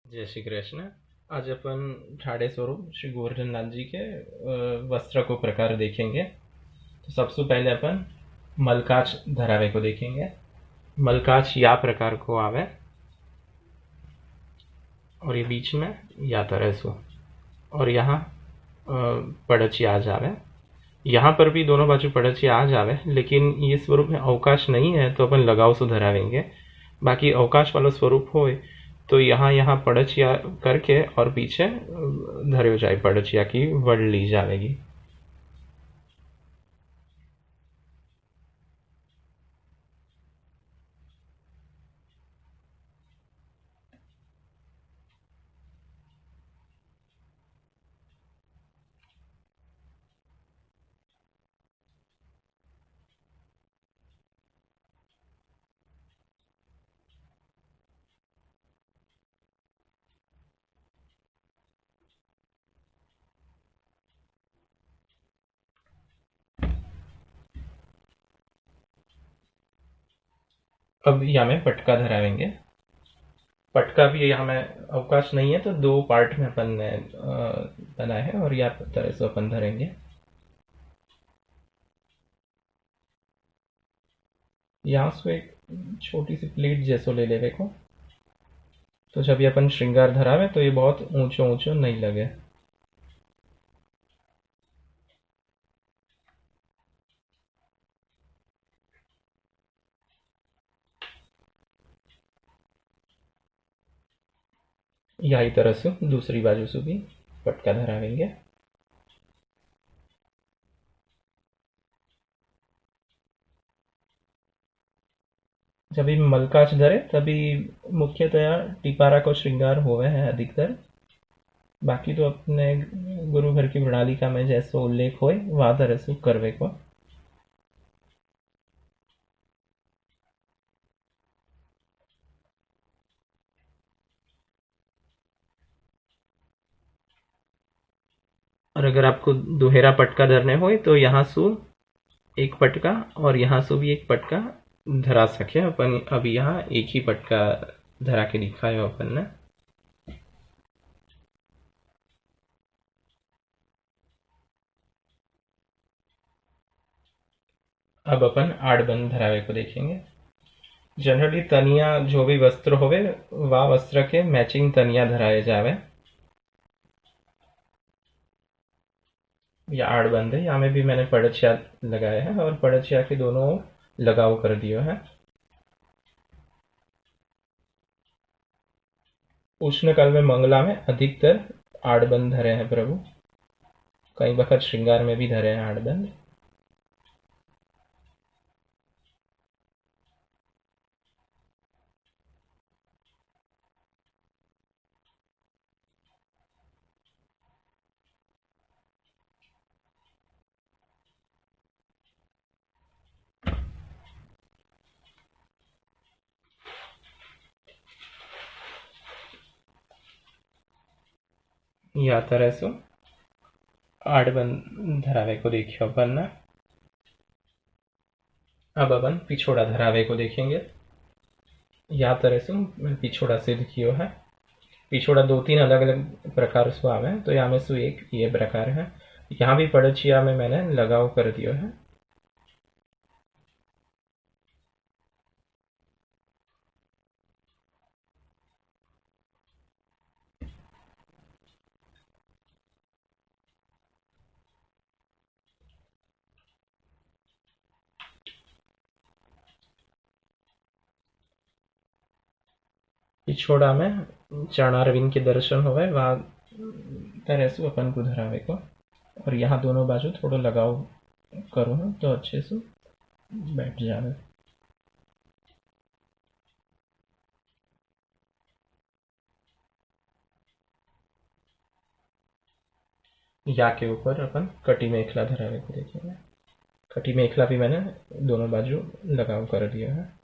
जय श्री कृष्ण। आज अपन ठाणे स्वरूप श्री गोवर्धननाथ जी के वस्त्र को प्रकार देखेंगे। तो सबसे पहले अपन मलकाच धरावे को देखेंगे। मलकाच या प्रकार को आवे और ये बीच में या तरह सो और यहाँ पड़ची आ जावे। यहाँ पर भी दोनों बाजू पड़ची आ जावे, लेकिन ये स्वरूप में अवकाश नहीं है तो अपन लगाव से धरावेंगे। बाकी अवकाश वाला स्वरूप हो तो यहाँ यहाँ पड़चिया करके और पीछे धरे हो जाए, पड़चिया की वड़ ली जाएगी। अब यहाँ में पटका धरावेंगे। पटका भी यहाँ में अवकाश नहीं है तो दो पार्ट में अपन ने बनाया है और या तरह से अपन धरेंगे। यहाँ से एक छोटी सी प्लेट जैसो ले लेवे को, तो जब ये अपन श्रृंगार धरावे तो ये बहुत ऊंचो ऊंचो नहीं लगे। यही तरह से दूसरी बाजू से भी पटका धरावेंगे। जब भी मलकाच धरे तभी मुख्यतया टिपारा को श्रृंगार होवे है अधिकतर। बाकी तो अपने गुरु घर की प्रणालिका में जैसो उल्लेख होए वहाँ तरह से करवे को। और अगर आपको दोहरा पटका धरने हो तो यहाँ सु एक पटका और यहाँ सु भी एक पटका धरा सके अपन। अभी यहाँ एक ही पटका धरा के दिखायो अपन ने। अब अपन आड़बंद धरावे को देखेंगे। जनरली तनिया जो भी वस्त्र होवे वह वस्त्र के मैचिंग तनिया धराए जावे या आड़बंद है। यहाँ में भी मैंने पड़चिया लगाया है और पड़चिया के दोनों लगाव कर दियो है। उष्ण काल में मंगला में अधिकतर आड़बंद धरे हैं प्रभु। कई वक्त श्रृंगार में भी धरे हैं आड़बंद। या तरह से आड़बंद धरावे को देखियो अपन ने। अब अपन पिछोड़ा धरावे को देखेंगे। या तरह से पिछोड़ा सिद्ध कियो है। पिछोड़ा दो तीन अलग अलग प्रकार से आवे, तो यहाँ में से एक ये प्रकार है। यहाँ भी पड़चिया में मैंने लगाव कर दियो है। पिछोड़ा में चरणारविंद के दर्शन होवे वहाँ तरह से अपन को धरावे को। और यहाँ दोनों बाजू थोड़ा लगाव करो ना तो अच्छे से बैठ जावे। या के ऊपर अपन कटी मेखला धरावे को देखेंगे। कटी मेखला भी मैंने दोनों बाजू लगाव कर दिया है।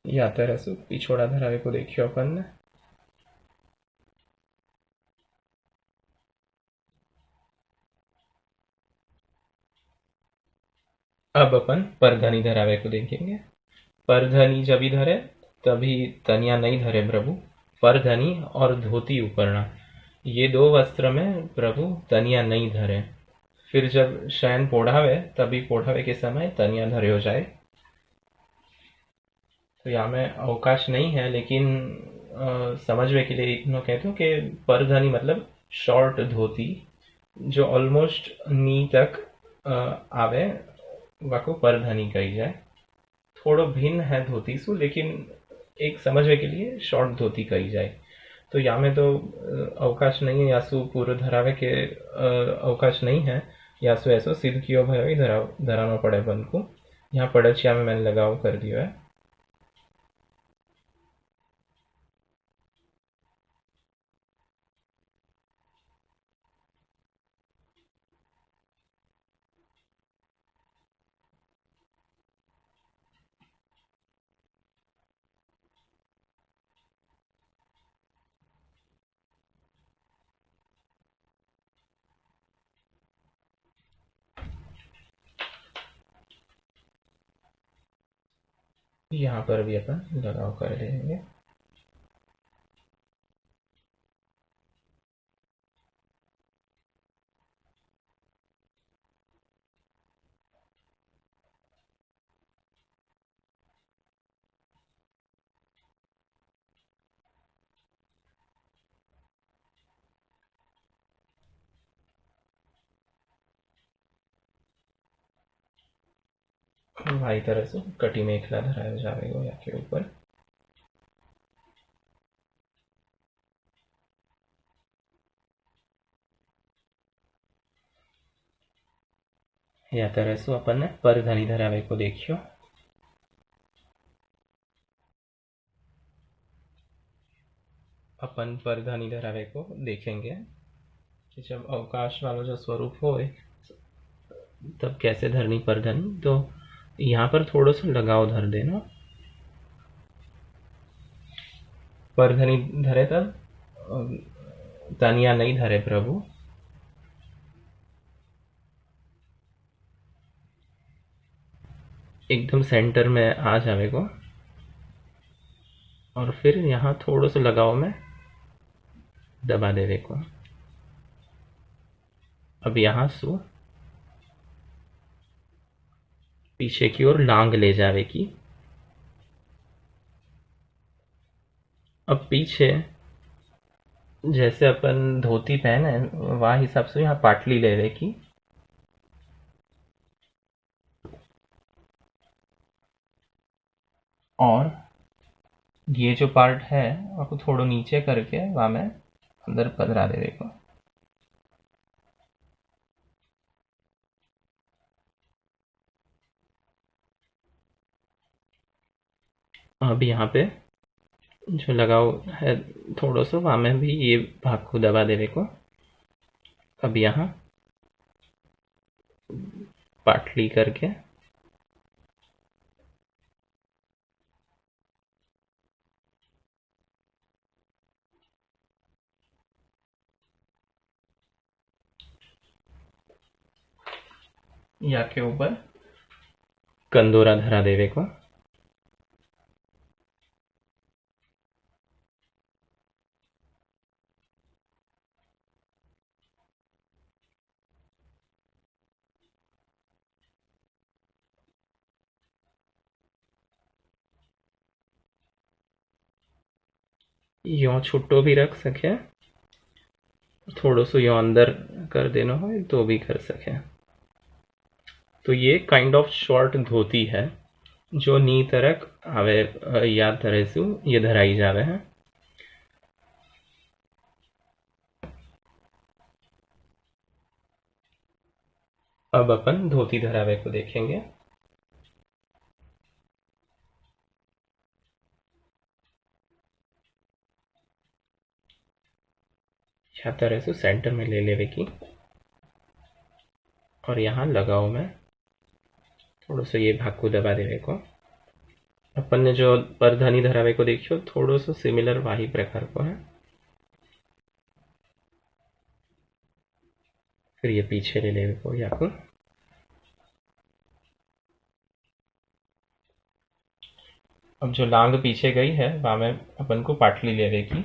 या तरह से पिछोड़ा धरावे को देखियो अपन ने। अब अपन परधनी धरावे को देखेंगे। परधनी जब ही धरे तभी तनिया नहीं धरे प्रभु, परधनी और धोती उपरना, ये दो वस्त्र में प्रभु तनिया नहीं धरे। फिर जब शयन पोढ़ावे तभी पोढ़ावे के समय तनिया धरे हो जाए। तो यहाँ में अवकाश नहीं है, लेकिन समझने के लिए इतना कहते हो कि परधनी मतलब शॉर्ट धोती जो ऑलमोस्ट नी तक आवे, वाको परधनी कही जाए। थोड़ो भिन्न है धोती सु, लेकिन एक समझने के लिए शॉर्ट धोती कही जाए। तो यहाँ में तो अवकाश नहीं है, यासु पूर्व धरावे के अवकाश नहीं है, यासु ऐसो सिद्ध कियो भयो धराना पड़े बन को। यहाँ पड़चिया में मैंने लगाव कर दिया है। यहाँ पर भी अपन लगाव कर लेंगे। भाई तरह से कटी मेखला धराया जाएगा या के ऊपर। या तरह से अपन ने परधनी धरावे को देखियो। अपन परधनी धरावे को देखेंगे कि जब अवकाश वाला जो स्वरूप हो तब कैसे धरनी परधनी। तो यहाँ पर थोड़ा सा लगाव धर देना। परधनी धरे तब तनिया नहीं धरे प्रभु। एकदम सेंटर में आ जाएगा और फिर यहाँ थोड़ा सा लगाव में दबा देवे को। अब यहाँ से पीछे की ओर लांग ले जावे की। अब पीछे जैसे अपन धोती पहने वह हिसाब से यहाँ पाटली ले ले की। और ये जो पार्ट है आपको थोड़ा नीचे करके वहाँ में अंदर पधरा देवे को। अब यहाँ पे जो लगाव है थोड़ा सा वहाँ में भी ये भाग को दबा देवे को। अब यहाँ पाटली करके या के ऊपर कंदोरा धरा देवे को। यो छुट्टो भी रख सके, थोड़ो सो यो अंदर कर देना हो तो भी कर सके। तो ये काइंड ऑफ शॉर्ट धोती है जो नी तरक आवे याद तरह से ये धराई जावे है। अब अपन धोती धरावे को देखेंगे। इस तरह से सेंटर में ले लेवे की और यहाँ लगाव में थोड़ा सा ये भाग को दबा देवे को। अपन ने जो परधनी धरावे को देखियो थोड़ा सा सिमिलर वाही प्रकार को है। फिर ये पीछे ले लेवे को या को। अब जो लांग पीछे गई है वहाँ में अपन को पाटली लेवेगी।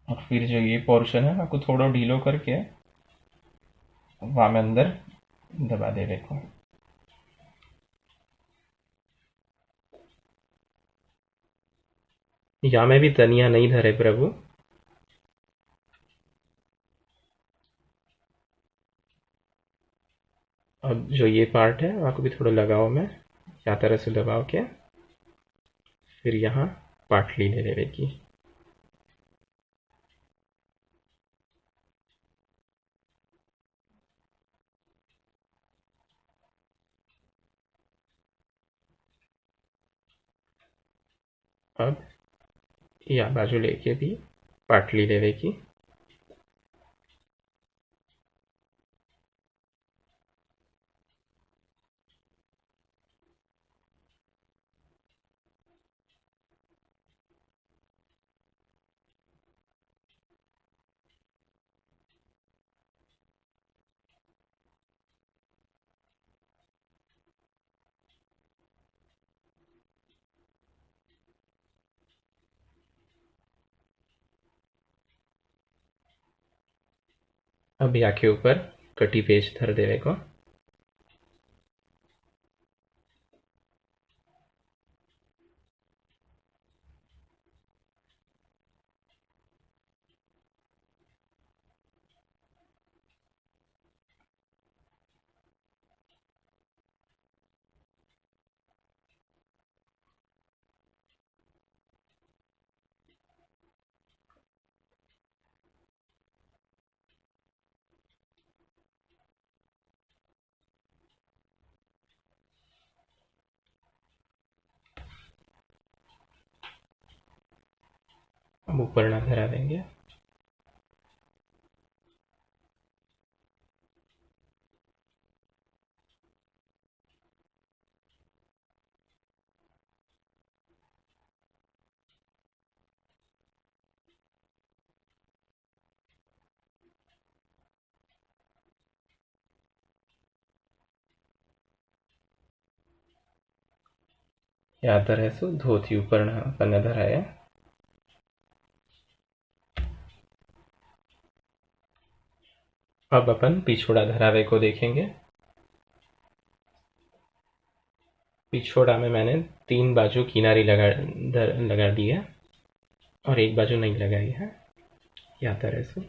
और फिर जो ये पोर्शन है आपको थोड़ा ढीलो करके वहाँ में अंदर दबा देवे को। यहाँ में भी तनिया नहीं धरे प्रभु। अब जो ये पार्ट है वहाँ को भी थोड़ा लगाओ में, या तरह से दबाओ के फिर यहाँ पाटली ले लेवे की। अब या बाजू लेके भी पाटली लेवे की। अब या के ऊपर कटी पेज धर देवे को। अब ऊपर ना धरा देंगे। या तरह से धोती ऊपर ना अपन धराया। अब अपन पिछोड़ा धरावे को देखेंगे। पिछोड़ा में मैंने 3 बाजू किनारी लगा दी है और एक बाजू नहीं लगाई है, या तरह से।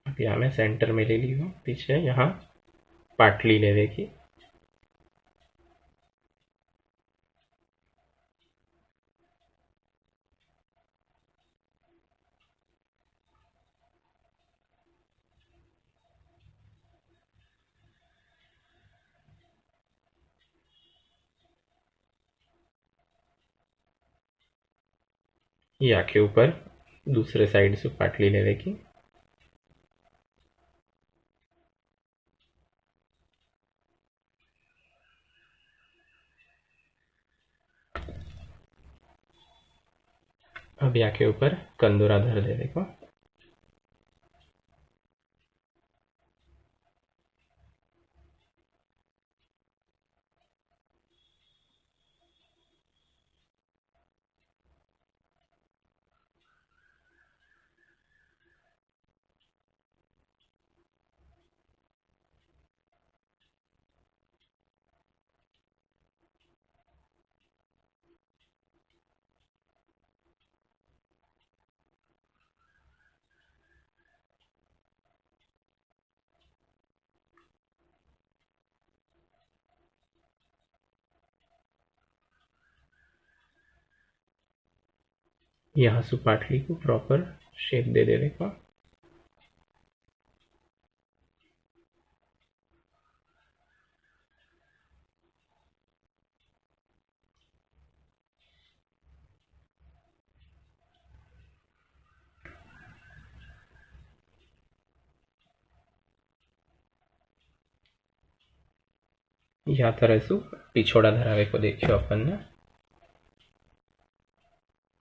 अब यहाँ मैं सेंटर में ले ली हूँ, पीछे यहाँ पाटली लेवे की। या के ऊपर दूसरे साइड से पाटली लेवे की। अब या के ऊपर कंदूरा धर देवे को। यहाँ से पाटली को प्रॉपर शेप दे देवे को। या तरह से पिछोड़ा धरावे को देखियो अपन ने।